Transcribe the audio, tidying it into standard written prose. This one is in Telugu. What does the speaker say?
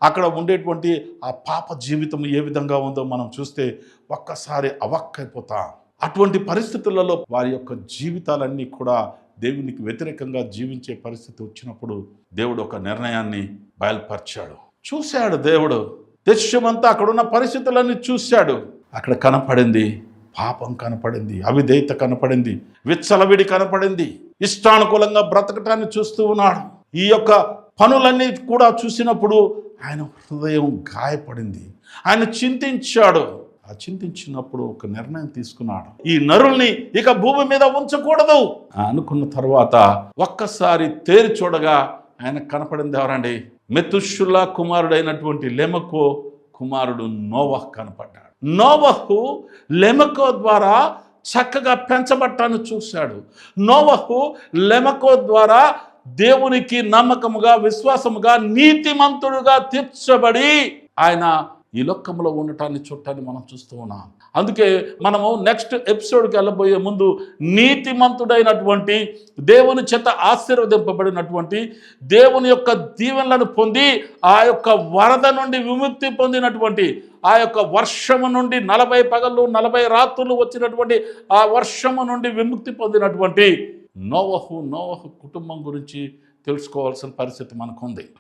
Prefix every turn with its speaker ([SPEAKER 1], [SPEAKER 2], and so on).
[SPEAKER 1] అక్కడ ఉండేటువంటి ఆ పాప జీవితం ఏ విధంగా ఉందో మనం చూస్తే ఒక్కసారి అవాక్కైపోతాం. అటువంటి పరిస్థితులలో వారి యొక్క జీవితాలన్నీ కూడా దేవునికి వ్యతిరేకంగా జీవించే పరిస్థితి వచ్చినప్పుడు దేవుడు ఒక నిర్ణయాన్ని బయలుపరిచాడు. చూశాడు దేవుడు, దేశమంతా అక్కడున్న పరిస్థితులన్నీ చూశాడు. అక్కడ కనపడింది పాపం, కనపడింది అవిధేయత, కనపడింది విచ్చలవిడి, కనపడింది ఇష్టానుకూలంగా బ్రతకటాన్ని చూస్తూ ఉన్నాడు. ఈ యొక్క పనులన్నీ కూడా చూసినప్పుడు ఆయన హృదయం గాయపడింది. ఆయన చింతించాడు. ఆ చింతించినప్పుడు ఒక నిర్ణయం తీసుకున్నాడు, ఈ నరుల్ని ఇక భూమి మీద ఉంచకూడదు అనుకున్న తర్వాత ఒక్కసారి తేరి చూడగా ఆయన కనపడింది ఎవరండి? మెతుషుల్లా కుమారుడైనటువంటి లెమెకు కుమారుడు నోవహు కనపడ్డాడు. నోవహు లెమెకు ద్వారా చక్కగా పెంచబట్టాన్ని చూశాడు. నోవహు లెమెకు ద్వారా దేవునికి నమ్మకముగా, విశ్వాసముగా, నీతిమంతుడుగా తీర్చబడి ఆయన ఈ లోకంలో ఉండటాన్ని చూడటాన్ని మనం చూస్తూ ఉన్నాం. అందుకే మనము నెక్స్ట్ ఎపిసోడ్కి వెళ్ళబోయే ముందు నీతిమంతుడైనటువంటి, దేవుని చేత ఆశీర్వదింపబడినటువంటి, దేవుని యొక్క దీవెనలను పొంది ఆ యొక్క వరద నుండి విముక్తి పొందినటువంటి, ఆ యొక్క వర్షము నుండి 40 పగళ్ళు 40 రాత్రులు వచ్చినటువంటి ఆ వర్షము నుండి విముక్తి పొందినటువంటి నోవహు కుటుంబం గురించి తెలుసుకోవాల్సిన పరిస్థితి మనకుంది.